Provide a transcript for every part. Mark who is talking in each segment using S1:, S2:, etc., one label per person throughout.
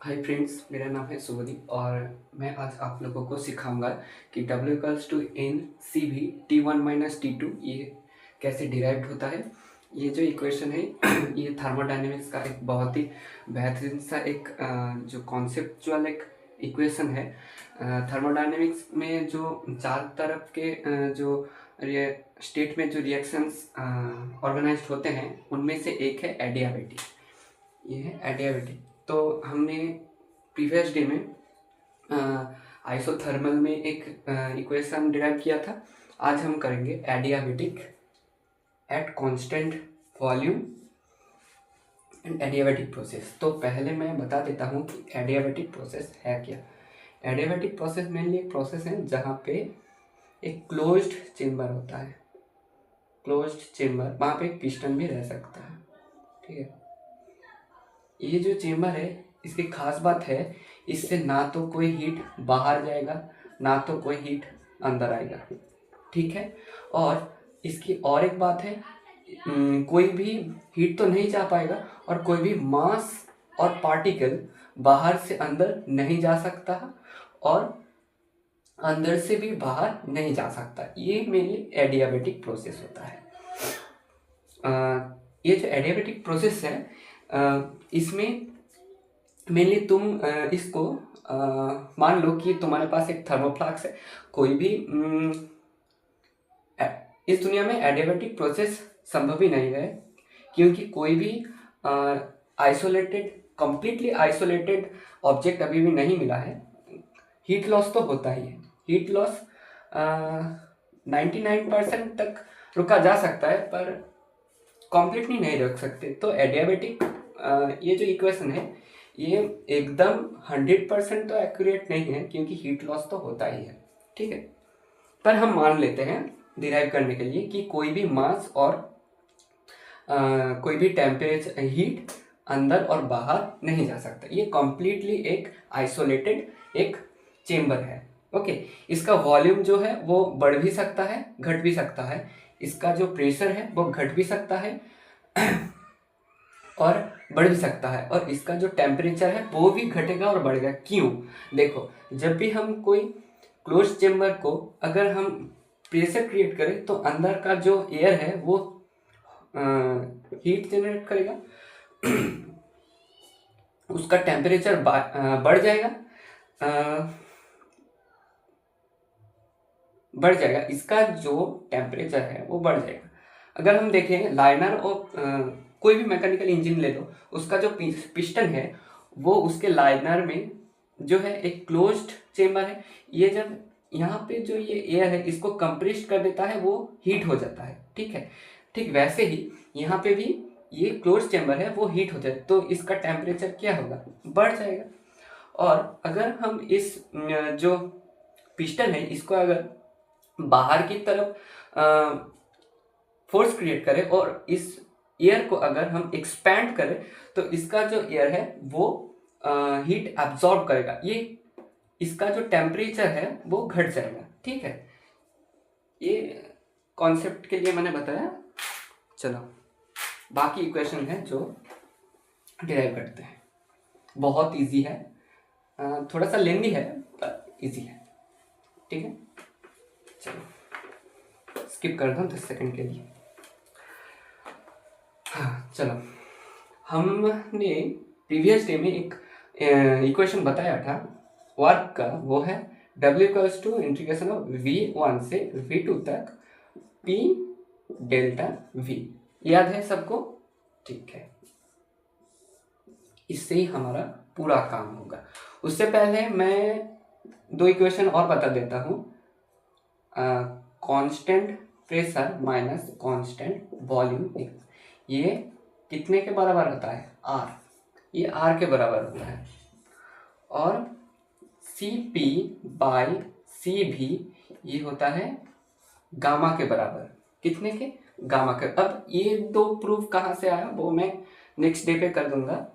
S1: Hi friends, मेरा नाम है शुभदीप और मैं आज आप लोगों को सिखाऊंगा कि W equals to N C भी T1 माइनस T2 ये कैसे डिराइव्ड होता है। ये जो इक्वेशन है ये थर्मोडायनेमिक्स का एक बहुत ही बेहतरीन सा एक जो कॉन्सेप्चुअल एक इक्वेशन है। थर्मोडायनेमिक्स में जो चार तरफ के जो स्टेट में जो रिएक्शंस ऑर्गेनाइज्ड होते हैं उनमें से एक है एडियाबेटिक। ये है एडियाबेटिक। तो हमने प्रीवियस डे में आइसोथर्मल में एक इक्वेशन डिराइव किया था। आज हम करेंगे adiabatic at constant volume and adiabatic process. तो पहले मैं बता देता हूँ कि एडियाबेटिक प्रोसेस है क्या। एडियाबेटिक प्रोसेस मेनली एक प्रोसेस है जहाँ पे एक क्लोज्ड चेम्बर होता है। क्लोज्ड चेम्बर, वहाँ पे एक पिस्टन भी रह सकता है। ठीक है, ये जो चेम्बर है इसकी खास बात है, इससे ना तो कोई हीट बाहर जाएगा ना तो कोई हीट अंदर आएगा। ठीक है, और इसकी और एक बात है, कोई भी हीट तो नहीं जा पाएगा और कोई भी मास और पार्टिकल बाहर से अंदर नहीं जा सकता और अंदर से भी बाहर नहीं जा सकता। ये मेनली एडियाबेटिक प्रोसेस होता है। ये जो एडियाबेटिक प्रोसेस है इसमें मेनली तुम इसको मान लो कि तुम्हारे पास एक थर्मोफ्लास्क है। कोई भी इस दुनिया में एडियाबेटिक प्रोसेस संभव ही नहीं है, क्योंकि कोई भी आइसोलेटेड कंप्लीटली आइसोलेटेड ऑब्जेक्ट अभी भी नहीं मिला है। हीट लॉस तो होता ही है। हीट लॉस 99% तक रुका जा सकता है पर कॉम्प्लीटली नहीं रख सकते। तो एडियाबेटिक ये जो इक्वेशन है ये एकदम 100% तो एक्यूरेट नहीं है, क्योंकि हीट लॉस तो होता ही है। ठीक है, पर हम मान लेते हैं डिराइव करने के लिए कि कोई भी मास और कोई भी टेम्परेचर हीट अंदर और बाहर नहीं जा सकता। ये कॉम्प्लीटली एक आइसोलेटेड एक चेम्बर है। ओके, इसका वॉल्यूम जो है वो बढ़ भी सकता है घट भी सकता है। इसका जो प्रेशर है वो घट भी सकता है और बढ़ भी सकता है, और इसका जो टेम्परेचर है वो भी घटेगा और बढ़ेगा। क्यों? देखो, जब भी हम कोई क्लोज चेम्बर को अगर हम प्रेशर क्रिएट करें तो अंदर का जो एयर है वो हीट जनरेट करेगा उसका टेम्परेचर बढ़ जाएगा इसका जो टेम्परेचर है वो बढ़ जाएगा। अगर हम देखें लाइनर और कोई भी मैकेनिकल इंजन ले लो, उसका जो पिस्टन है वो उसके लाइनर में जो है एक क्लोज्ड चेम्बर है। ये जब यहाँ पे जो ये एयर है इसको कंप्रेस कर देता है, वो हीट हो जाता है। ठीक है, ठीक वैसे ही यहाँ पे भी ये क्लोज्ड चेम्बर है वो हीट हो जाए तो इसका टेम्परेचर क्या होगा? बढ़ जाएगा। और अगर हम इस जो पिस्टन है इसको अगर बाहर की तरफ फोर्स क्रिएट करें और इस एयर को अगर हम एक्सपैंड करें तो इसका जो एयर है वो हीट एब्जॉर्ब करेगा। ये इसका जो टेम्परेचर है वो घट जाएगा। ठीक है, ये कॉन्सेप्ट के लिए मैंने बताया। चलो, बाकी इक्वेशन है जो डिराइव करते हैं। बहुत इजी है, थोड़ा सा लेंदी है पर इजी है। ठीक है, चलो स्किप कर दो 10 सेकंड के लिए। हाँ चलो, हमने प्रीवियस डे में एक इक्वेशन बताया था वर्क का, वो है W equals to integration of V1 से V2 तक P डेल्टा V। याद है सबको? ठीक है, इससे ही हमारा पूरा काम होगा। उससे पहले मैं दो इक्वेशन और बता देता हूँ। Constant pressure minus constant volume, ये कितने के बराबर होता है? R। ये R के बराबर होता है। और Cp बाई Cv ये होता है गामा के बराबर। कितने के? गामा के। अब ये दो प्रूफ कहाँ से आया वो मैं नेक्स्ट डे पे कर दूंगा।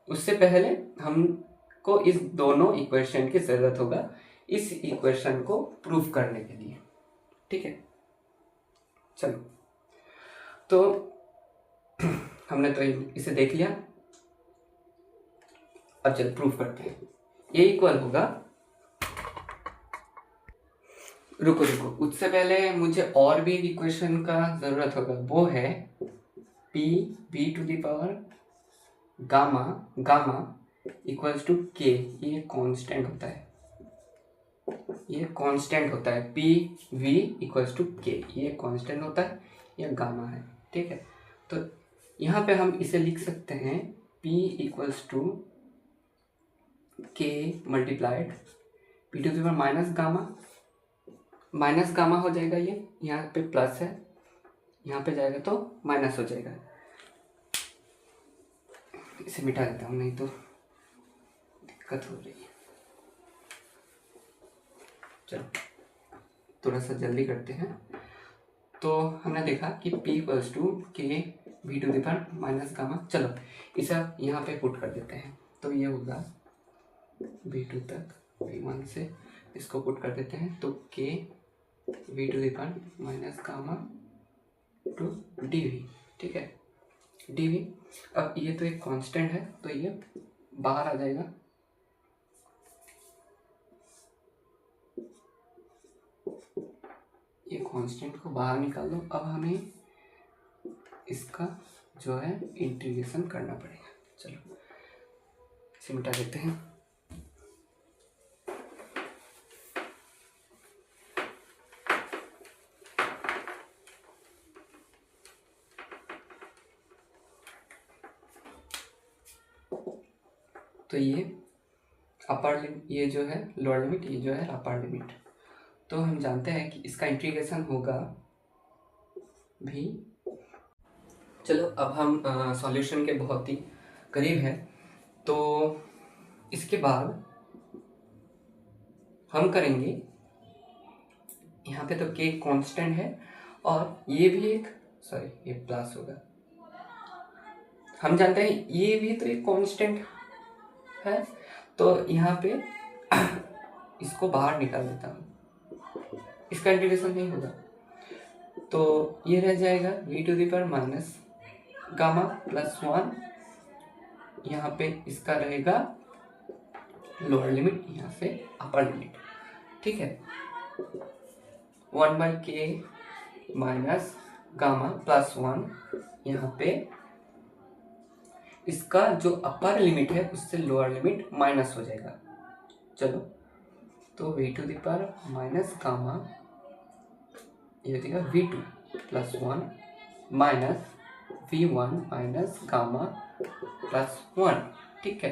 S1: उससे पहले हमको इस दोनों इक्वेशन की जरूरत होगा इस इक्वेशन को प्रूफ करने के लिए। ठीक है, चलो तो हमने तो इसे देख लिया। अब चल प्रूफ करते हैं। ये इक्वल होगा, रुको रुको, उससे पहले मुझे और भी एक इक्वेशन का जरूरत होगा, वो है P V to the power gamma gamma equals to K. ये कांस्टेंट होता है, ये कांस्टेंट होता है, P we equals to K, ये कांस्टेंट होता है, ये गामा है, ठीक है। तो यहाँ पे हम इसे लिख सकते हैं P equals to K multiplied P to the power minus gamma हो जाएगा, ये यहाँ पे प्लस है, यहाँ पे जाएगा तो माइनस हो जाएगा। इसे मिटा देता हूँ, नहीं तो दिक्कत हो रही है। चलो थोड़ा सा जल्दी करते हैं। तो हमने देखा कि P equals to K V to the power minus gamma. चलो इसे यहाँ पे पुट कर देते हैं, तो ये होगा V2 तक V1 से इसको पुट कर देते हैं, तो K V to the power minus gamma to D V, ठीक है, डी वी। अब ये तो एक कांस्टेंट है, तो ये बाहर आ जाएगा, ये कांस्टेंट को बाहर निकाल दो। अब हमें इसका जो है इंटीग्रेशन करना पड़ेगा। चलो इसे मिटा देते हैं। तो ये अपर लिमिट, ये जो है लोअर लिमिट, ये जो है अपर लिमिट। तो हम जानते हैं कि इसका इंटीग्रेशन होगा भी। चलो अब हम सॉल्यूशन के बहुत ही करीब हैं। तो इसके बाद हम करेंगे, यहाँ पे तो के कांस्टेंट है और ये भी एक, सॉरी ये प्लस होगा, हम जानते हैं ये भी तो एक कांस्टेंट है, तो यहाँ पे इसको बाहर निकाल देता हूँ, इसका इंटीग्रेशन नहीं होगा, तो ये रह जाएगा V to the power minus gamma plus 1, यहाँ पे इसका रहेगा लोअर लिमिट, यहाँ से अपर लिमिट, ठीक है। 1 बाई के माइनस गामा प्लस 1, यहाँ पे इसका जो अपर लिमिट है उससे लोअर लिमिट माइनस हो जाएगा। चलो तो V to the power minus gamma, ये हो जाएगा V2 plus 1 minus V1 minus gamma plus 1, ठीक है।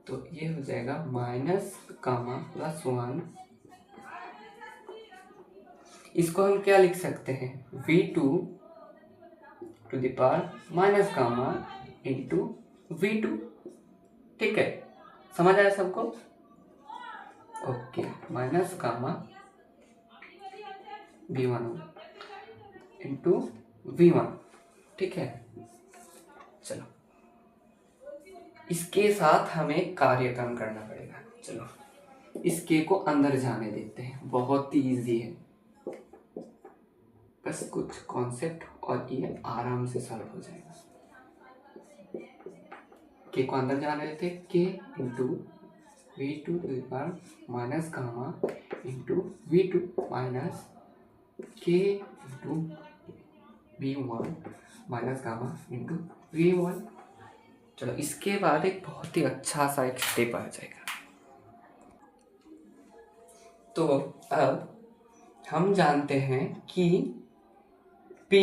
S1: तो ये हो जाएगा माइनस गामा प्लस 1, इसको हम क्या लिख सकते हैं, V2 to the power minus gamma into V2, ठीक है। समझ आया सबको? Okay, minus gamma V1 into V1, ठीक है। चलो इसके साथ हमें कार्य कम करना पड़ेगा। चलो इस के को अंदर जाने देते हैं, बहुत ही ईजी है, बस कुछ कॉन्सेप्ट और ये आराम से सॉल्व हो जाएगा। के को अंदर जाने देते, k into V2 to the power minus gamma into V2 minus k into V1 minus gamma into V1। चलो इसके बाद एक बहुत ही अच्छा सा एक स्टेप आ जाएगा। तो अब हम जानते हैं कि P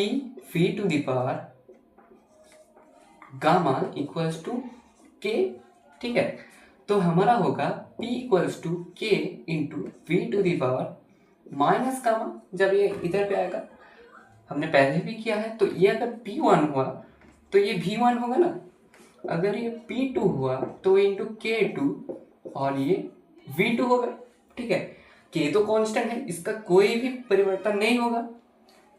S1: V to the power gamma equals to K, ठीक है। तो हमारा होगा P equals to K into V to the power minus gamma. जब ये इधर पे आएगा, हमने पहले भी किया है, तो ये अगर P1 हुआ तो ये V1 होगा ना, अगर ये P2 हुआ तो ये इंटू K2 और ये V2 होगा, ठीक है। K तो कांस्टेंट है, इसका कोई भी परिवर्तन नहीं होगा।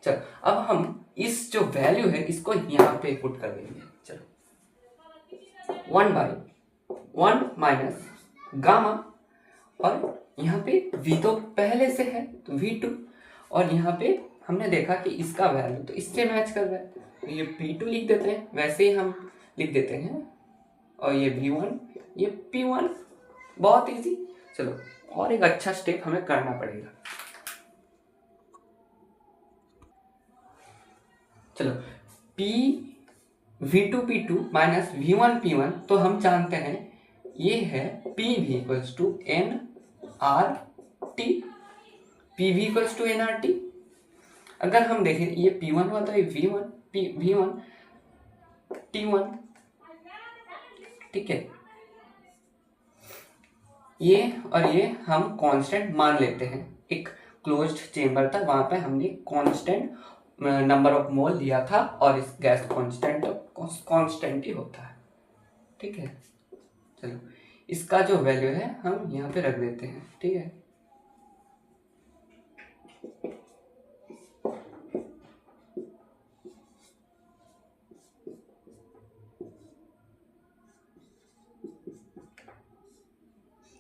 S1: चलो अब हम इस जो वैल्यू है इसको यहाँ पे पुट कर देंगे। चलो 1/1 माइनस गामा, और यहाँ पे V तो पहले से है तो V2, और यहाँ पे हमने देखा कि इसका वैल्यू तो इससे मैच कर रहा है, तो ये P2 लिख देते हैं, वैसे ही हम लिख देते हैं, और ये V1 ये P1, बहुत इजी। चलो और एक अच्छा स्टेप हमें करना पड़ेगा। चलो V2 P2 minus V1 P1, तो हम जानते हैं ये है PV equals to NRT, PV equals to NRT। अगर हम देखें ये P1 हुआ तो ये V1 T1, ठीक है। ये और ये हम कांस्टेंट मान लेते हैं, एक क्लोज्ड चेंबर था, वहां पे हमने कांस्टेंट नंबर ऑफ मोल लिया था, और इस गैस कांस्टेंट ही होता है, ठीक है। चलो इसका जो वैल्यू है हम यहाँ पे रख देते हैं, ठीक है।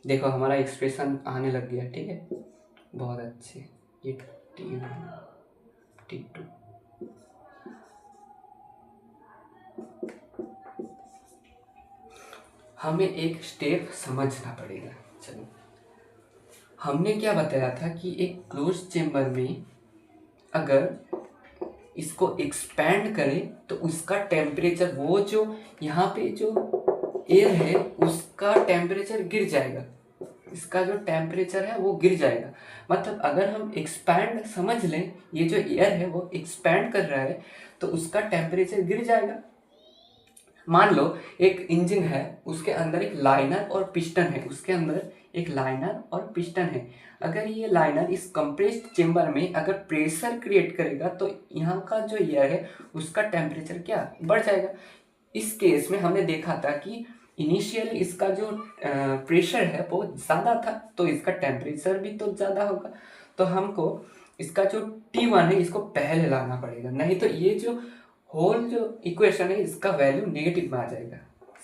S1: देखो हमारा एक्सप्रेशन आने लग गया, ठीक है, बहुत अच्छे। ये T1 T2, हमें एक स्टेप समझना पड़ेगा। चलो हमने क्या बताया था कि एक क्लोज चेंबर में अगर इसको एक्सपैंड करें तो उसका टेम्परेचर, वो जो यहाँ पे जो एयर है उसका टेम्परेचर गिर जाएगा, इसका जो टेम्परेचर है वो गिर जाएगा। मतलब अगर हम एक्सपैंड समझ लें, ये जो एयर है वो एक्सपैंड कर रहा है तो उसका टेम्परेचर गिर जाएगा। मान लो एक इंजन है, उसके अंदर एक लाइनर और पिस्टन है, उसके अंदर एक लाइनर और पिस्टन है। अगर ये लाइनर इस कंप्रेस्ड चेंबर में अगर प्रेशर क्रिएट करेगा तो यहाँ का जो एयर है उसका टेम्परेचर क्या बढ़ जाएगा। इस केस में हमने देखा था कि इनिशियली इसका जो प्रेशर है वो ज़्यादा था, तो इसका टेम्परेचर भी तो ज़्यादा होगा। तो हमको इसका जो T1 है इसको पहले लाना पड़ेगा, नहीं तो ये जो होल जो इक्वेशन है इसका वैल्यू नेगेटिव में आ जाएगा,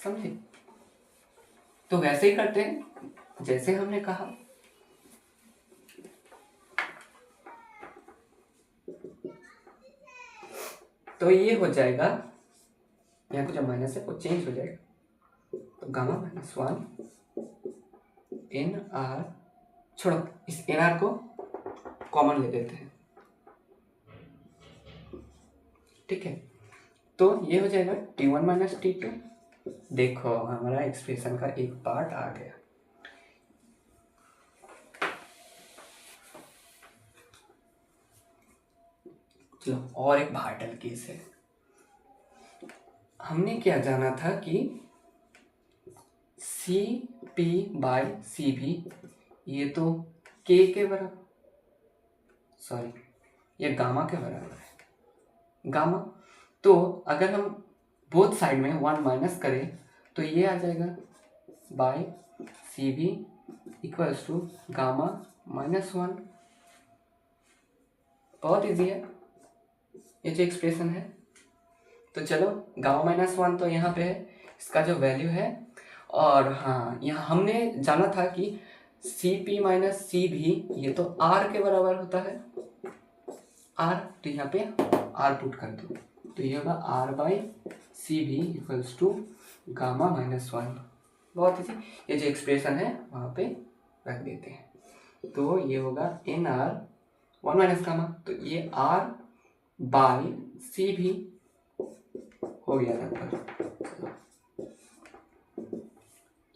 S1: समझे। तो वैसे ही करते हैं जैसे हमने कहा। तो ये हो जाएगा, यहाँ को जो माइनस है वो चेंज हो जाएगा, तो गामा माइनस 1 NR, छोड़ो इस NR को कॉमन ले लेते हैं, ठीक है। तो ये हो जाएगा T1 माइनस T2। देखो हमारा एक्सप्रेशन का एक पार्ट आ गया। चलो और एक वाइटल केस है। हमने क्या जाना था कि CP बाय CV, ये तो K के बराबर, सॉरी ये गामा के बराबर है, गामा। तो अगर हम बोथ साइड में 1 माइनस करें तो ये आ जाएगा by CV equals to gamma minus 1। बहुत इजी है ये जो एक्सप्रेशन है। तो चलो गामा माइनस 1 तो यहाँ पे है, इसका जो वैल्यू है, और हाँ यहाँ हमने जाना था कि CP माइनस CV ये तो R के बराबर होता है, R, तो यहाँ पे R पुट कर दो, तो ये होगा R by CV equals to gamma minus 1। बहुत इजी, ये जो एक्सप्रेशन है वहाँ पे रख देते हैं, तो ये होगा NR 1 माइनस गामा, तो ये R बाई CV हो गया लगभग।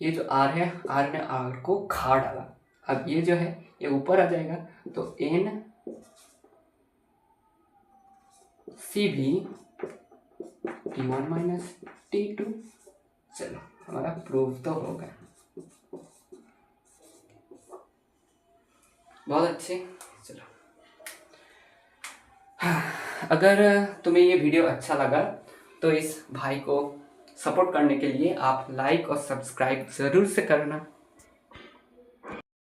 S1: ये जो R है, R ने R को खा डाला, अब ये जो है ये ऊपर आ जाएगा, तो N CV T1 minus T2। चलो हमारा प्रूफ तो हो गया, बहुत अच्छे। चलो अगर तुम्हें ये वीडियो अच्छा लगा तो इस भाई को सपोर्ट करने के लिए आप लाइक और सब्सक्राइब ज़रूर से करना।